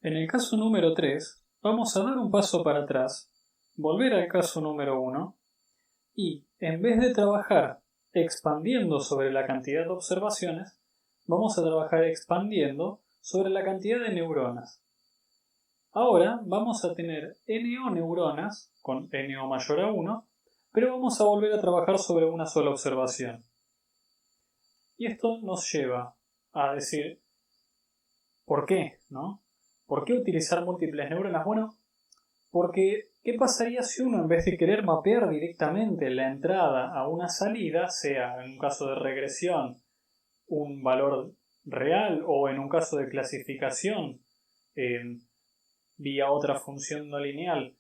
En el caso número 3, vamos a dar un paso para atrás, volver al caso número 1 y, en vez de trabajar expandiendo sobre la cantidad de observaciones, vamos a trabajar expandiendo sobre la cantidad de neuronas. Ahora vamos a tener NO neuronas con NO mayor a 1, pero vamos a volver a trabajar sobre una sola observación. Y esto nos lleva a decir, ¿por qué? ¿No? ¿Por qué utilizar múltiples neuronas? Bueno, porque ¿qué pasaría si uno, en vez de querer mapear directamente la entrada a una salida, sea en un caso de regresión un valor real o en un caso de clasificación vía otra función no lineal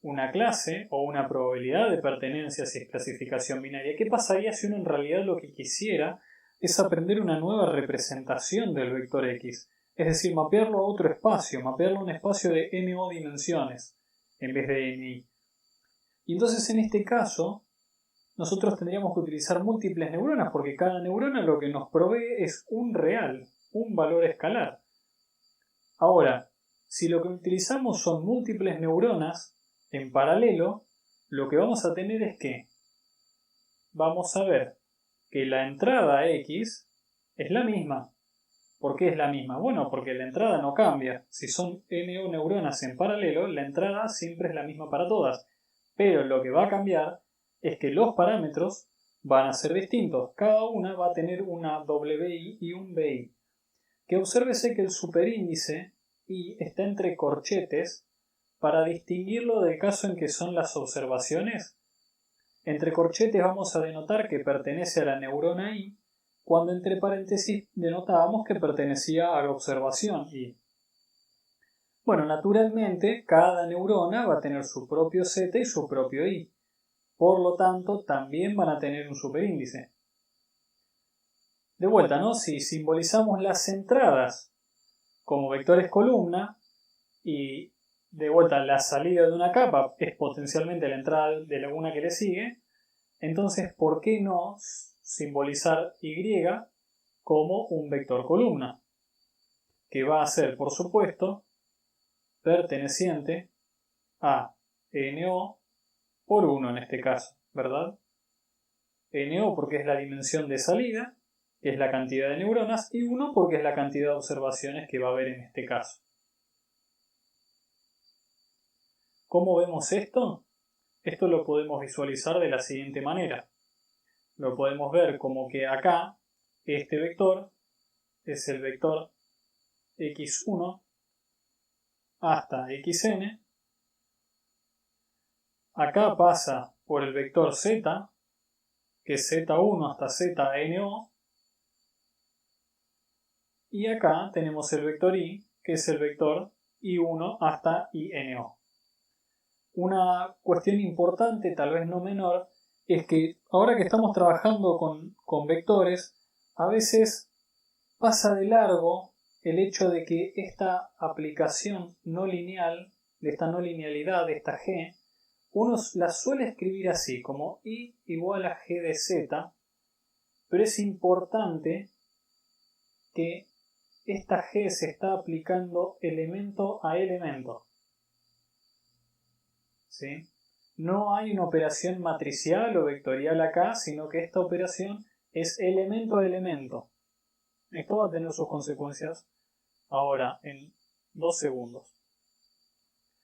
una clase o una probabilidad de pertenencia si es clasificación binaria? ¿Qué pasaría si uno en realidad lo que quisiera es aprender una nueva representación del vector X? Es decir, mapearlo a otro espacio, mapearlo a un espacio de NO dimensiones en vez de NI. Y entonces en este caso nosotros tendríamos que utilizar múltiples neuronas porque cada neurona lo que nos provee es un real, un valor escalar. Ahora, si lo que utilizamos son múltiples neuronas en paralelo, lo que vamos a tener es que vamos a ver que la entrada X es la misma. ¿Por qué es la misma? Bueno, porque la entrada no cambia. Si son NO neuronas en paralelo, la entrada siempre es la misma para todas. Pero lo que va a cambiar es que los parámetros van a ser distintos. Cada una va a tener una WI y un BI. Que obsérvese que el superíndice I está entre corchetes para distinguirlo del caso en que son las observaciones. Entre corchetes vamos a denotar que pertenece a la neurona I, cuando entre paréntesis denotábamos que pertenecía a la observación I. Bueno, naturalmente cada neurona va a tener su propio Z y su propio I. Por lo tanto, también van a tener un superíndice. De vuelta, ¿no? Si simbolizamos las entradas como vectores columna y de vuelta la salida de una capa es potencialmente la entrada de la una que le sigue, entonces ¿por qué no simbolizar Y como un vector columna? Que va a ser, por supuesto, perteneciente a NO por 1 en este caso, ¿verdad? NO porque es la dimensión de salida, que es la cantidad de neuronas, y 1 porque es la cantidad de observaciones que va a haber en este caso. ¿Cómo vemos esto? Esto lo podemos visualizar de la siguiente manera. Lo podemos ver como que acá este vector es el vector x1 hasta xn. Acá pasa por el vector z, que es z1 hasta zno. Y acá tenemos el vector y, que es el vector i1 hasta ino. Una cuestión importante, tal vez no menor, es que ahora que estamos trabajando con vectores, a veces pasa de largo el hecho de que esta aplicación no lineal, de esta no linealidad, de esta g, uno la suele escribir así, como i igual a g de z, pero es importante que esta g se está aplicando elemento a elemento. ¿Sí? No hay una operación matricial o vectorial acá, sino que esta operación es elemento a elemento. Esto va a tener sus consecuencias ahora en 2 segundos.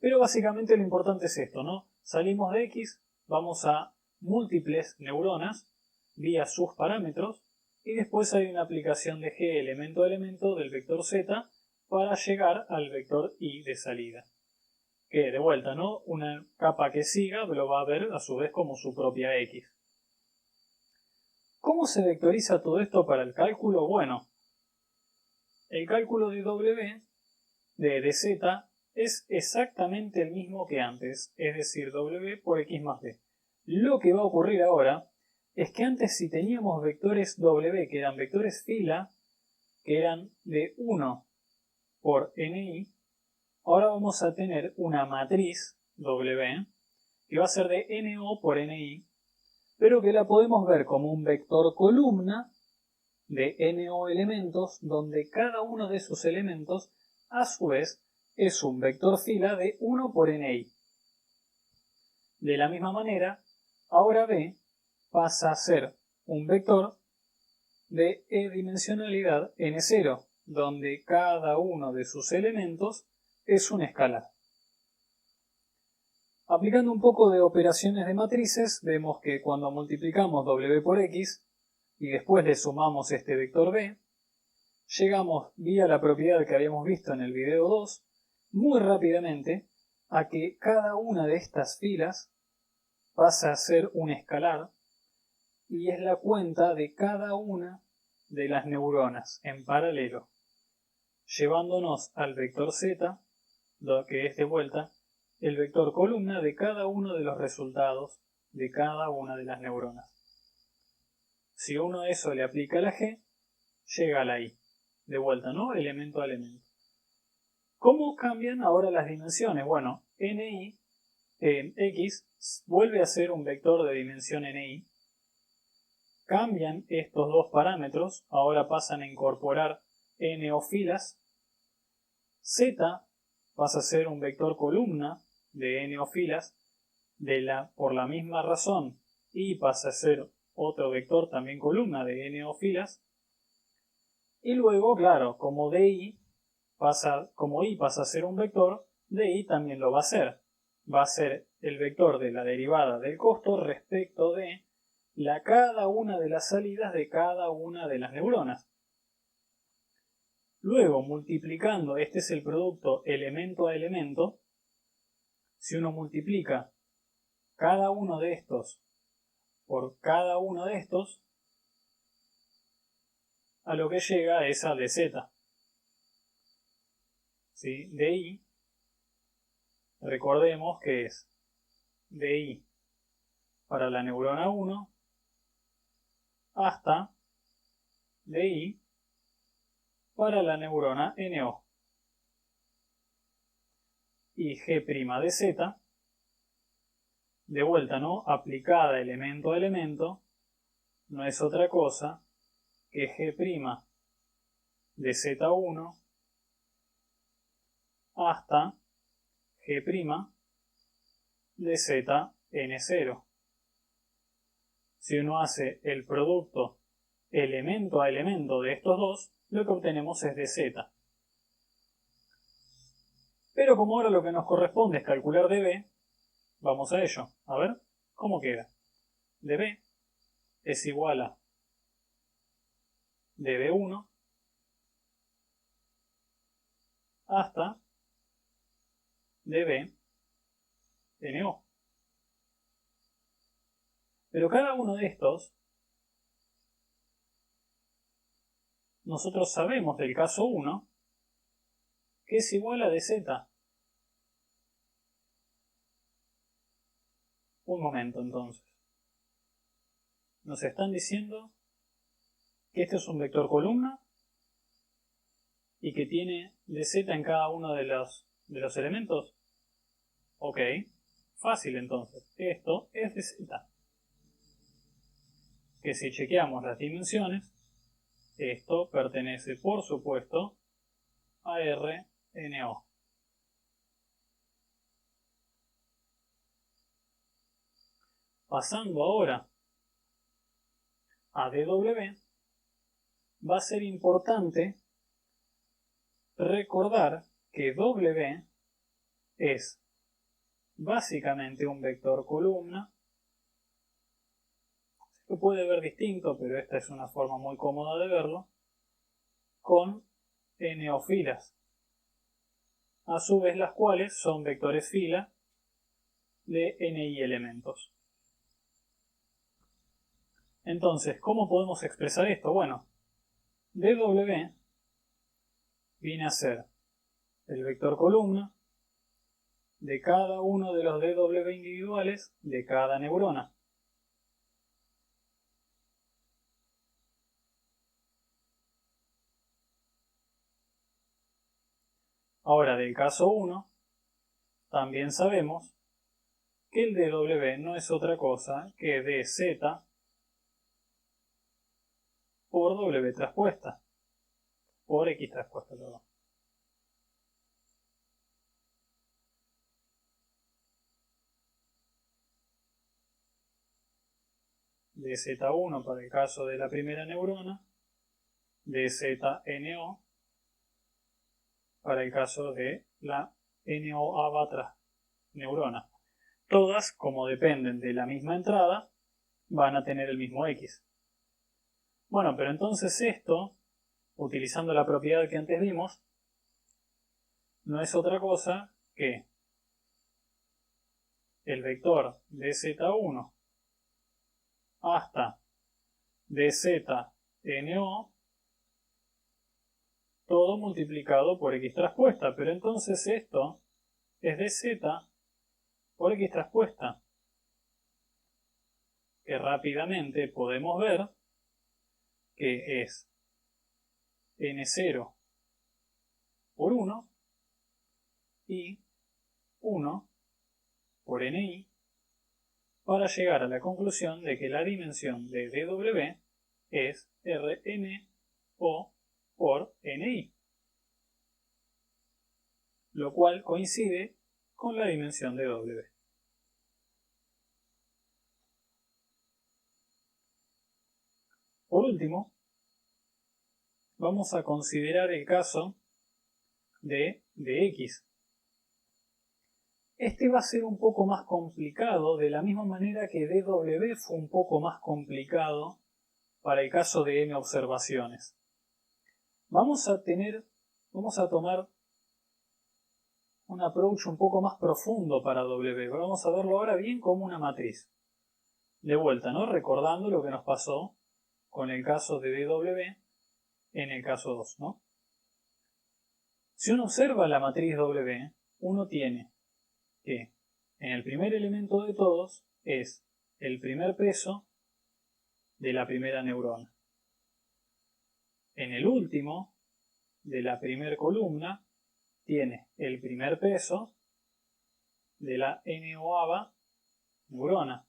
Pero básicamente lo importante es esto, ¿no? Salimos de X, vamos a múltiples neuronas vía sus parámetros y después hay una aplicación de G elemento a elemento del vector Z para llegar al vector Y de salida. Que de vuelta, ¿no? Una capa que siga lo va a ver a su vez como su propia X. ¿Cómo se vectoriza todo esto para el cálculo? Bueno, el cálculo de W, de Z, es exactamente el mismo que antes, es decir, W por X más B. Lo que va a ocurrir ahora es que antes si teníamos vectores W, que eran vectores fila, que eran de 1 por NI, ahora vamos a tener una matriz W que va a ser de NO por NI, pero que la podemos ver como un vector columna de NO elementos, donde cada uno de esos elementos a su vez es un vector fila de 1 por ni. De la misma manera, ahora B pasa a ser un vector de dimensionalidad n0, donde cada uno de sus elementos es un escalar. Aplicando un poco de operaciones de matrices, vemos que cuando multiplicamos w por x y después le sumamos este vector b, llegamos, vía la propiedad que habíamos visto en el video 2, muy rápidamente a que cada una de estas filas pasa a ser un escalar y es la cuenta de cada una de las neuronas en paralelo, llevándonos al vector z, lo que es de vuelta el vector columna de cada uno de los resultados de cada una de las neuronas. Si uno de eso le aplica a la G, llega a la I. De vuelta, ¿no? Elemento a elemento. ¿Cómo cambian ahora las dimensiones? Bueno, NI, X vuelve a ser un vector de dimensión NI. Cambian estos dos parámetros, ahora pasan a incorporar NO filas. Z pasa a ser un vector columna de NO filas, por la misma razón, y pasa a ser otro vector también columna de NO filas. Y luego, claro, como I pasa a ser un vector, DI también lo va a ser. Va a ser el vector de la derivada del costo respecto de cada una de las salidas de cada una de las neuronas. Luego, multiplicando, este es el producto elemento a elemento, si uno multiplica cada uno de estos por cada uno de estos, a lo que llega es a dz. ¿Sí? DI, recordemos que es DI para la neurona 1 hasta DI para la neurona NO. Y G' de Z, de vuelta, ¿no? Aplicada elemento a elemento, no es otra cosa que G' de Z1 hasta G' de ZN0. Si uno hace el producto elemento a elemento de estos dos, lo que obtenemos es dz. Pero como ahora lo que nos corresponde es calcular dB, vamos a ello. A ver, ¿cómo queda? dB es igual a dB1 hasta dB NO. Pero cada uno de estos, nosotros sabemos del caso 1 que es igual a dz. Un momento entonces. Nos están diciendo que este es un vector columna y que tiene dz en cada uno de los elementos. Ok, fácil entonces. Esto es dz. Que si chequeamos las dimensiones, esto pertenece por supuesto a RNO. Pasando ahora a DW, va a ser importante recordar que W es básicamente un vector columna. Se puede ver distinto, pero esta es una forma muy cómoda de verlo, con NO filas, a su vez las cuales son vectores fila de NI elementos. Entonces, ¿cómo podemos expresar esto? Bueno, DW viene a ser el vector columna de cada uno de los DW individuales de cada neurona. Ahora, del caso 1, también sabemos que el DW no es otra cosa que dz por W traspuesta, por X traspuesta, perdón. dz1 para el caso de la primera neurona, dzno para el caso de la NOA neurona. Todas, como dependen de la misma entrada, van a tener el mismo X. Bueno, pero entonces esto, utilizando la propiedad que antes vimos, no es otra cosa que el vector dz1 hasta dzno todo multiplicado por x traspuesta, pero entonces esto es dz por x traspuesta, que rápidamente podemos ver que es n0 por 1 y 1 por ni, para llegar a la conclusión de que la dimensión de dw es rno por ni, lo cual coincide con la dimensión de w. Por último, vamos a considerar el caso de x. Este va a ser un poco más complicado, de la misma manera que dw fue un poco más complicado para el caso de n observaciones. Vamos a tomar un approach un poco más profundo para w. Vamos a verlo ahora bien como una matriz. De vuelta, ¿no? Recordando lo que nos pasó con el caso de dw en el caso 2, ¿no? Si uno observa la matriz w, uno tiene que en el primer elemento de todos es el primer peso de la primera neurona. En el último de la primera columna tiene el primer peso de la NOA neurona.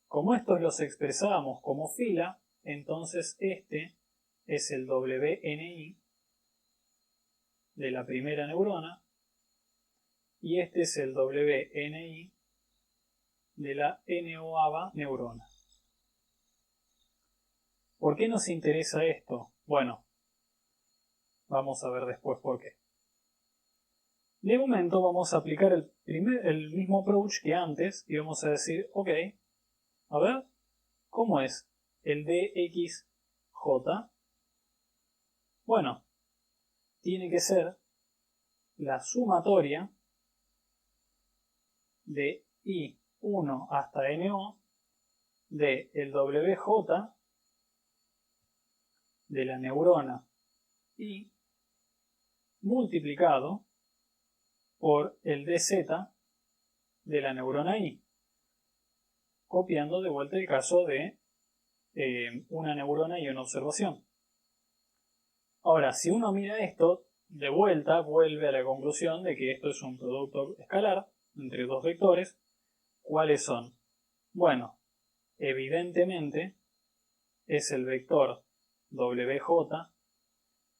Como estos los expresamos como fila, entonces este es el WNI de la primera neurona y este es el WNI de la NOA neurona. ¿Por qué nos interesa esto? Bueno, vamos a ver después por qué. De momento vamos a aplicar el mismo approach que antes y vamos a decir, ok, a ver, ¿cómo es el dxj? Bueno, tiene que ser la sumatoria de I1 hasta NO de el WJ de la neurona I multiplicado por el DZ de la neurona I, copiando de vuelta el caso de una neurona y una observación. Ahora, si uno mira esto, de vuelta vuelve a la conclusión de que esto es un producto escalar entre dos vectores. ¿Cuáles son? Bueno, evidentemente es el vector WJ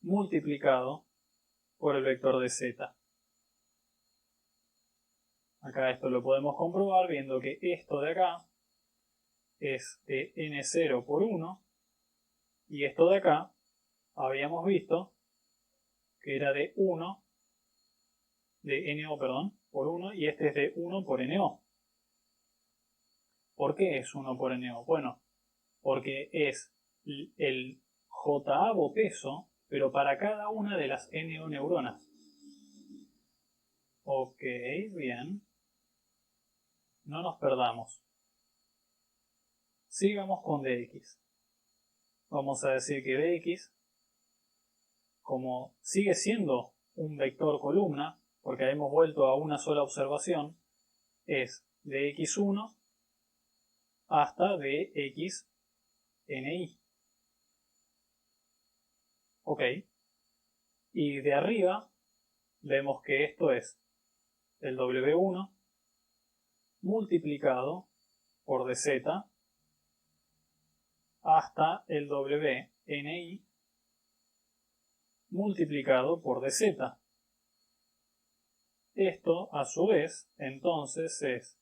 multiplicado por el vector de Z. Acá esto lo podemos comprobar viendo que esto de acá es de n0 por 1 y esto de acá habíamos visto que era de 1 de NO, por 1 y este es de 1 por NO. ¿Por qué es 1 por NO? Bueno, porque es el J-avo peso, pero para cada una de las NO neuronas. Ok, bien. No nos perdamos. Sigamos con dx. Vamos a decir que dx, como sigue siendo un vector columna, porque hemos vuelto a una sola observación, es dx1 hasta dxni. Ok. Y de arriba vemos que esto es el w1 multiplicado por dz hasta el WNI multiplicado por dz. Esto, a su vez, entonces es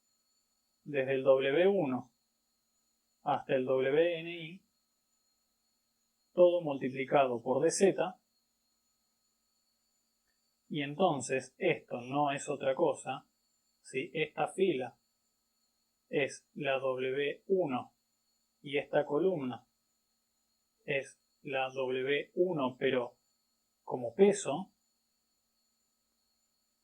desde el W1 hasta el WNI, todo multiplicado por dz, y entonces esto no es otra cosa, si esta fila es la W1 y esta columna es la W1 pero como peso,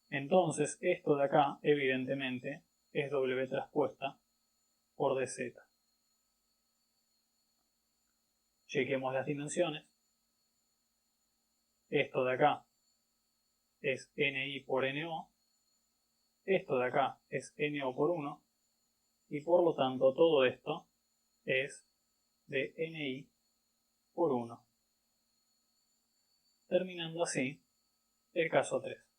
entonces esto de acá evidentemente es W traspuesta por dz. Chequemos las dimensiones. Esto de acá es NI por NO. Esto de acá es NO por 1. Y por lo tanto todo esto es de NI por 1. Terminando así el caso 3.